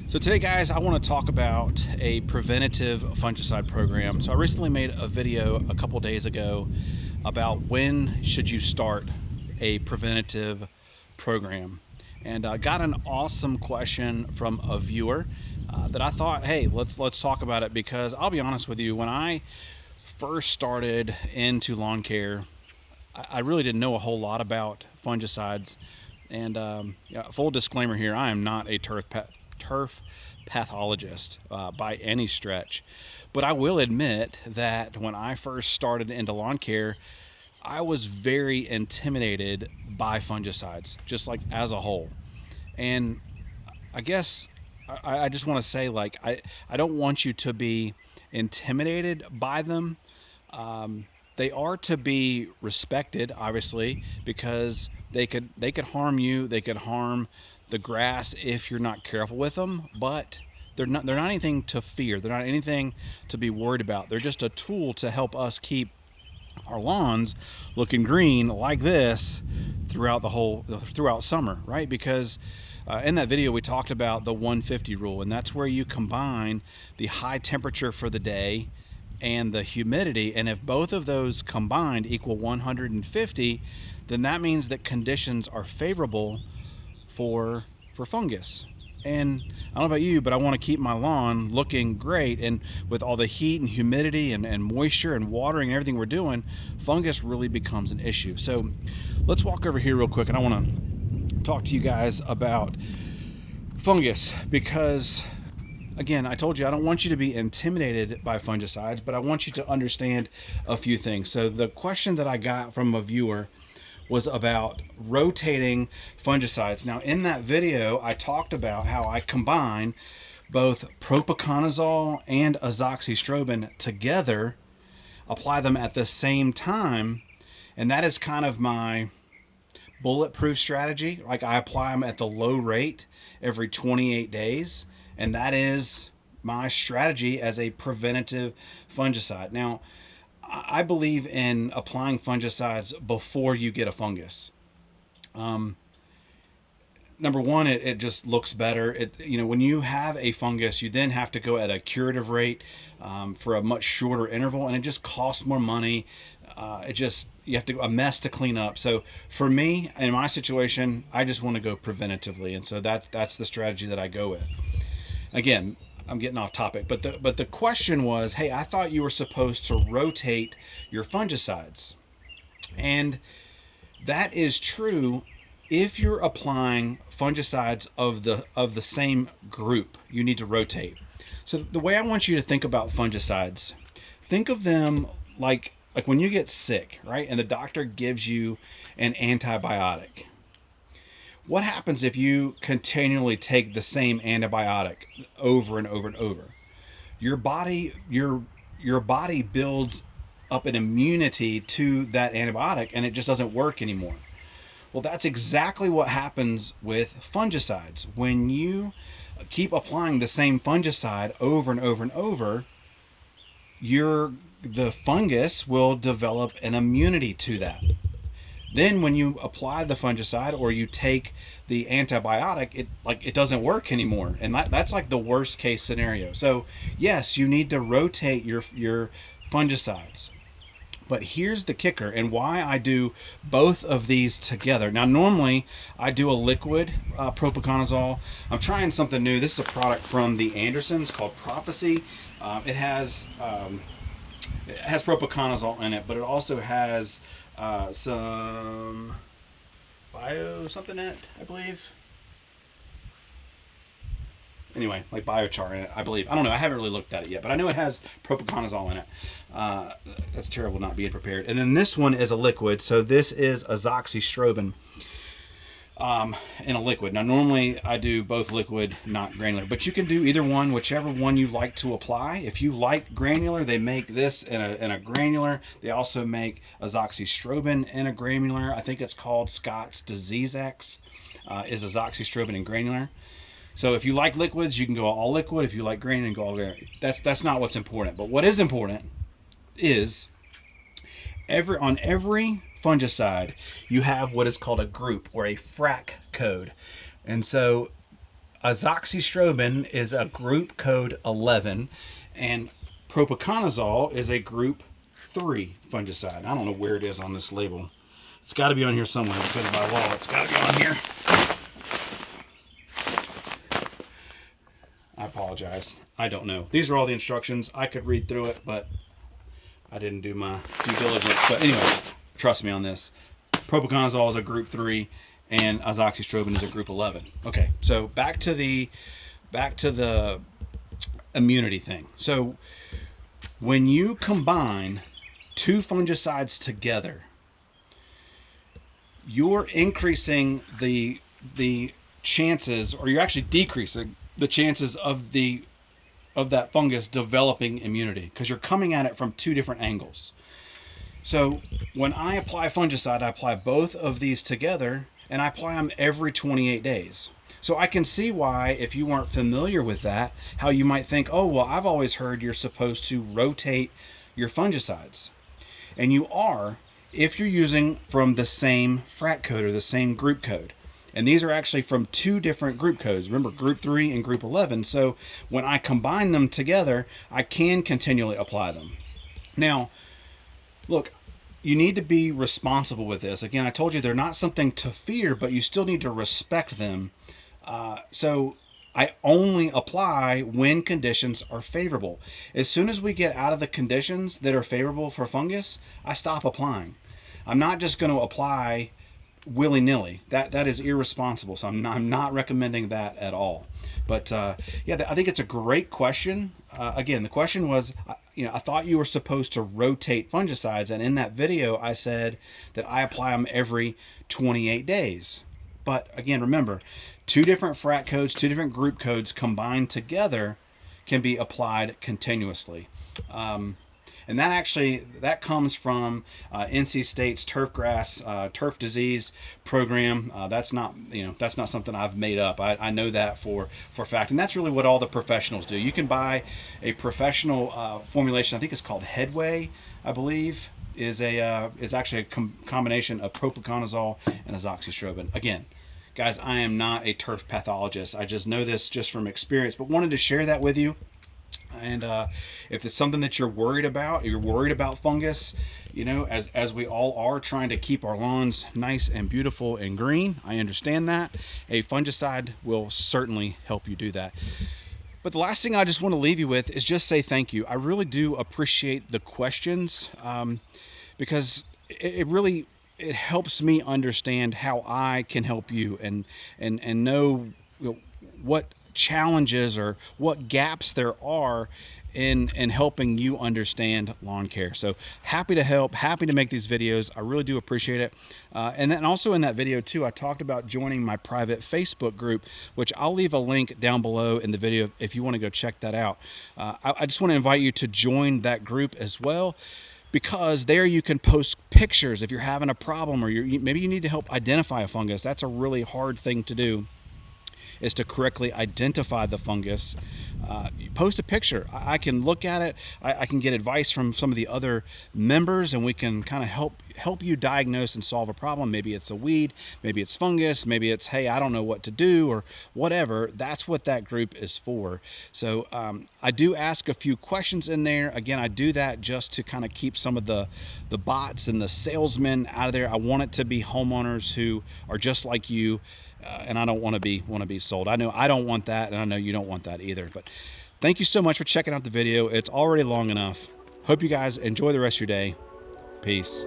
So today, guys, I want to talk about a preventative fungicide program. So I recently made a video a couple days ago about when should you start a preventative program, and I got an awesome question from a viewer that I thought, hey, let's talk about it, because I'll be honest with you, when I first started into lawn care, I really didn't know a whole lot about fungicides. And yeah, full disclaimer here, I am not a turf pathologist by any stretch. But I will admit that when I first started into lawn care, I was very intimidated by fungicides, just like as a whole. And I guess I just want to say, like, I don't want you to be intimidated by them. They are to be respected, obviously, because they could harm you. They could harm the grass if you're not careful with them. But they're not anything to fear. They're not anything to be worried about. They're just a tool to help us keep our lawns looking green like this throughout summer, right? Because in that video we talked about the 150 rule, and that's where you combine the high temperature for the day and the humidity, and if both of those combined equal 150, then that means that conditions are favorable for fungus. And I don't know about you, but I want to keep my lawn looking great. And with all the heat and humidity and moisture and watering and everything we're doing, fungus really becomes an issue. So let's walk over here real quick, and I want to talk to you guys about fungus, because again, I told you I don't want you to be intimidated by fungicides, but I want you to understand a few things. So the question that I got from a viewer was about rotating fungicides. Now, in that video, I talked about how I combine both propiconazole and azoxystrobin together, apply them at the same time, and that is kind of my bulletproof strategy. Like, I apply them at the low rate every 28 days, and that is my strategy as a preventative fungicide. Now, I believe in applying fungicides before you get a fungus. Number one, it just looks better. When you have a fungus, you then have to go at a curative rate for a much shorter interval, and it just costs more money. You have to a mess to clean up. So for me, in my situation, I just want to go preventatively, and so that's the strategy that I go with. Again, I'm getting off topic, but the question was, hey, I thought you were supposed to rotate your fungicides, and that is true if you're applying fungicides of the same group. You need to rotate. So the way I want you to think about fungicides, think of them like when you get sick, right? And the doctor gives you an antibiotic. What happens if you continually take the same antibiotic over and over and over? Your body builds up an immunity to that antibiotic, and it just doesn't work anymore. Well, that's exactly what happens with fungicides. When you keep applying the same fungicide over and over and over, the fungus will develop an immunity to that. Then when you apply the fungicide or you take the antibiotic, it doesn't work anymore. And that's like the worst case scenario. So yes, you need to rotate your fungicides. But here's the kicker, and why I do both of these together. Now, normally I do a liquid propiconazole. I'm trying something new. This is a product from the Andersons called Prophecy. It has propiconazole in it, but it also has some bio something in it, I believe. Anyway, like biochar in it, I believe. I don't know. I haven't really looked at it yet, but I know it has propiconazole in it. That's terrible not being prepared. And then this one is a liquid. So this is azoxystrobin in a liquid. Now, normally I do both liquid, not granular, but you can do either one, whichever one you like to apply. If you like granular, they make this in a granular. They also make azoxystrobin in a granular. I think it's called Scott's Disease X, is azoxystrobin in granular. So if you like liquids, you can go all liquid. If you like granular, you can go all granular. That's not what's important. But what is important is on every fungicide, you have what is called a group or a FRAC code. And so azoxystrobin is a group code 11, and propiconazole is a group 3 fungicide. I don't know where it is on this label. It's got to be on here somewhere because by law it's got to be on here. I apologize. I don't know. These are all the instructions. I could read through it, but I didn't do my due diligence. But anyway, trust me on this. Propiconazole is a group 3 and azoxystrobin is a group 11. Okay, so back to the immunity thing. So when you combine 2 fungicides together, you're increasing the chances, or you're actually decreasing the chances of that fungus developing immunity, because you're coming at it from 2 different angles. So when I apply fungicide, I apply both of these together, and I apply them every 28 days. So I can see why, if you weren't familiar with that, how you might think, oh, well, I've always heard you're supposed to rotate your fungicides. And you are, if you're using from the same frat code or the same group code. And these are actually from 2 different group codes. Remember, group 3 and group 11. So when I combine them together, I can continually apply them. Now, look, you need to be responsible with this. Again, I told you they're not something to fear, but you still need to respect them. So I only apply when conditions are favorable. As soon as we get out of the conditions that are favorable for fungus, I stop applying. I'm not just going to apply willy-nilly. That is irresponsible. So I'm not recommending that at all. But yeah, I think it's a great question. Again, the question was, I thought you were supposed to rotate fungicides, and in that video I said that I apply them every 28 days. But again, remember, 2 different frat codes, 2 different group codes combined together can be applied continuously. And that comes from NC State's turf disease program. That's not something I've made up. I know that for a fact, and that's really what all the professionals do. You can buy a professional formulation. I think it's called Headway, I believe, is actually a combination of propiconazole and azoxystrobin. Again, guys, I am not a turf pathologist. I just know this just from experience, but wanted to share that with you. And if it's something that you're worried about fungus, as we all are, trying to keep our lawns nice and beautiful and green, I understand that. A fungicide will certainly help you do that. But the last thing I just want to leave you with is just say thank you. I really do appreciate the questions, because it helps me understand how I can help you and know what challenges or what gaps there are in helping you understand lawn care. So happy to help, happy to make these videos. I really do appreciate it. And then also in that video too, I talked about joining my private Facebook group, which I'll leave a link down below in the video if you want to go check that out. I just want to invite you to join that group as well, because there you can post pictures if you're having a problem, or maybe you need to help identify a fungus. That's a really hard thing to do, is to correctly identify the fungus. Post a picture. I can look at it. I can get advice from some of the other members, and we can kind of help you diagnose and solve a problem. Maybe it's a weed, maybe it's fungus, maybe it's, hey, I don't know what to do, or whatever. That's what that group is for. So I do ask a few questions in there. Again, I do that just to kind of keep some of the bots and the salesmen out of there. I want it to be homeowners who are just like you. And I don't want to be sold. I know I don't want that, and I know you don't want that either. But thank you so much for checking out the video. It's already long enough. Hope you guys enjoy the rest of your day. Peace.